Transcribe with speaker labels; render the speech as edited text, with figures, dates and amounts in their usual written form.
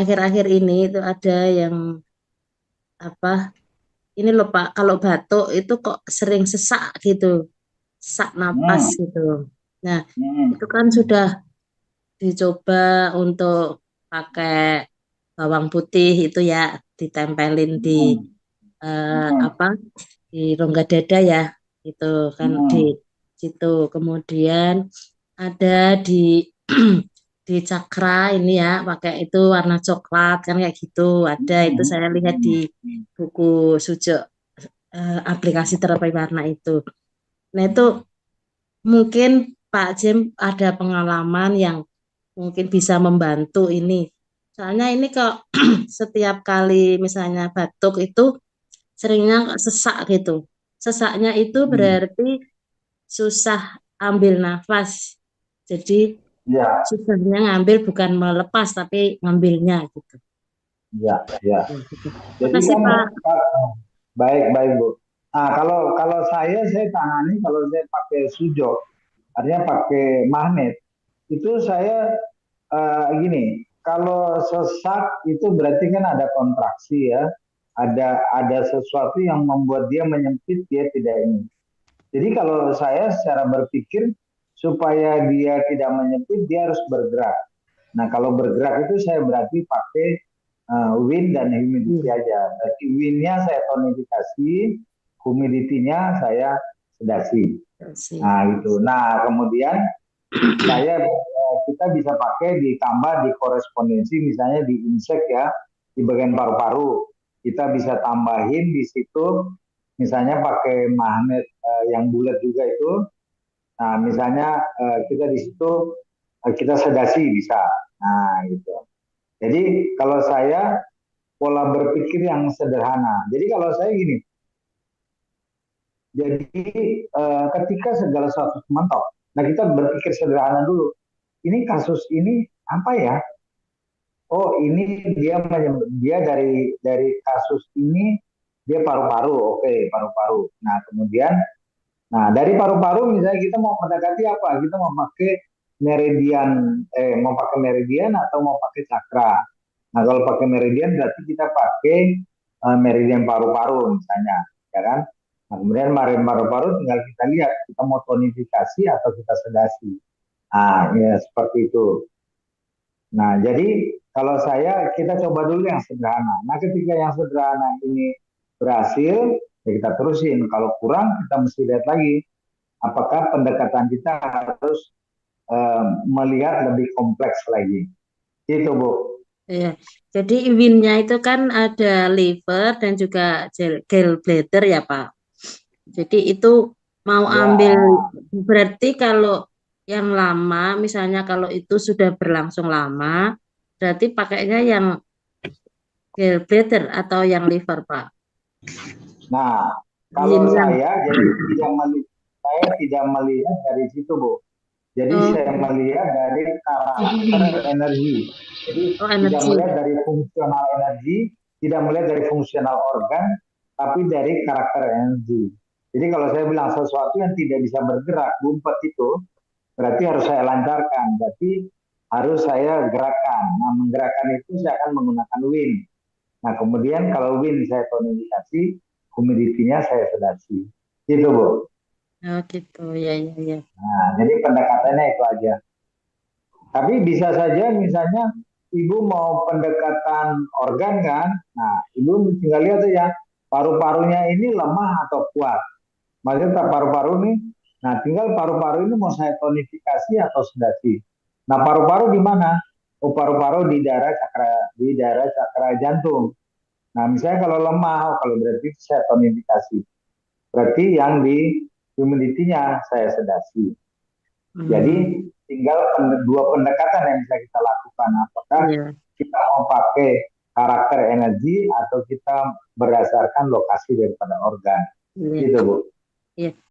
Speaker 1: akhir-akhir ini itu ada yang apa ini loh Pak, kalau batuk itu kok sering sesak gitu, sesak napas
Speaker 2: Hmm,
Speaker 1: gitu. Nah,
Speaker 2: hmm,
Speaker 1: itu kan sudah dicoba untuk pakai bawang putih itu ya, ditempelin di
Speaker 2: hmm, hmm,
Speaker 1: apa di rongga dada ya, itu kan di
Speaker 2: hmm,
Speaker 1: situ. Kemudian ada di di cakra ini ya, pakai itu warna coklat kan kayak gitu. Ada itu
Speaker 2: hmm,
Speaker 1: saya lihat di
Speaker 2: hmm, hmm.
Speaker 1: buku Sujo, aplikasi terapi warna itu. Nah itu mungkin Pak Jem ada pengalaman yang mungkin bisa membantu ini. Soalnya ini kok setiap kali misalnya batuk itu seringnya sesak gitu. Sesaknya itu
Speaker 2: Hmm.
Speaker 1: berarti susah ambil nafas. Jadi
Speaker 2: Ya,
Speaker 1: susahnya ngambil bukan melepas tapi ngambilnya gitu.
Speaker 2: ya, ya.
Speaker 1: Ya, gitu.
Speaker 2: Jadi
Speaker 1: Makasih
Speaker 2: kan
Speaker 1: Pak.
Speaker 2: baik, baik Bu. Nah, kalau saya tangani kalau saya pakai sujo, artinya pakai magnet, itu saya gini, kalau sesak itu berarti kan ada kontraksi ya, ada sesuatu yang membuat dia menyempit, dia tidak ini. Jadi kalau saya secara berpikir supaya dia tidak menyempit, dia harus bergerak. Nah, kalau bergerak itu saya berarti pakai wind dan humidity
Speaker 1: Hmm.
Speaker 2: aja. Berarti windnya saya tonifikasi, humidity-nya saya sedasi.
Speaker 1: Kasih.
Speaker 2: Nah, gitu. Nah, kemudian kita bisa pakai ditambah di korespondensi misalnya di insek ya, di bagian paru-paru. Kita bisa tambahin di situ misalnya pakai magnet yang bulat juga itu. Nah, misalnya kita di situ kita sedasi bisa. Nah, gitu. Jadi kalau saya pola berpikir yang sederhana. Jadi kalau saya gini, jadi ketika segala sesuatu mentok, nah kita berpikir sederhana dulu. Ini kasus ini apa ya? Oh ini dia dari kasus ini dia paru-paru, oke paru-paru. Nah kemudian, nah dari paru-paru misalnya kita mau mendekati apa? Kita mau pakai mau pakai meridian atau mau pakai cakra. Nah, kalau pakai meridian berarti kita pakai meridian paru-paru misalnya, ya kan? Nah, kemudian meridian paru-paru tinggal kita lihat kita mau tonifikasi atau kita sedasi. Ah, ya seperti itu. Nah, jadi kalau saya kita coba dulu yang sederhana. Nah, ketika yang sederhana ini berhasil, ya kita terusin. Kalau kurang, kita mesti lihat lagi apakah pendekatan kita harus melihat lebih kompleks lagi. Itu, Bu.
Speaker 1: Ya. Jadi iwinnya itu kan ada liver dan juga gallbladder ya Pak. Jadi itu mau ambil
Speaker 2: Ya,
Speaker 1: berarti kalau yang lama, misalnya kalau itu sudah berlangsung lama, berarti pakainya yang gallbladder atau yang liver, Pak.
Speaker 2: nah, kalau
Speaker 1: Yin yang.
Speaker 2: jadi saya tidak melihat dari situ, Bu. Jadi saya
Speaker 1: Oh,
Speaker 2: melihat dari karakter energi. Jadi
Speaker 1: oh
Speaker 2: tidak
Speaker 1: energi.
Speaker 2: melihat dari fungsional energi, tidak melihat dari fungsional organ, tapi dari karakter energi. Jadi kalau saya bilang sesuatu yang tidak bisa bergerak, gumpet itu, berarti harus saya lancarkan. Berarti harus saya gerakan. Nah, menggerakkan itu saya akan menggunakan wind. Nah, kemudian kalau wind saya tonifikasi, humidity-nya saya sedasi. Gitu, Bu.
Speaker 1: Oh gitu, ya ya ya.
Speaker 2: Nah, jadi pendekatannya itu aja. Tapi bisa saja misalnya ibu mau pendekatan organ kan, nah ibu tinggal lihat aja paru-parunya ini lemah atau kuat. Maksudnya paru-paru nih, nah tinggal paru-paru ini mau saya tonifikasi atau sedasi. Nah paru-paru di mana? Oh paru-paru di daerah cakra jantung. Nah misalnya kalau lemah, oh, kalau berarti saya tonifikasi. Berarti yang di humidity-nya saya sedasi. Jadi
Speaker 1: Hmm,
Speaker 2: tinggal dua pendekatan yang bisa kita lakukan. Apakah
Speaker 1: iya,
Speaker 2: kita mau pakai karakter energi atau kita berdasarkan lokasi daripada organ.
Speaker 1: iya,
Speaker 2: Gitu, Bu.
Speaker 1: iya.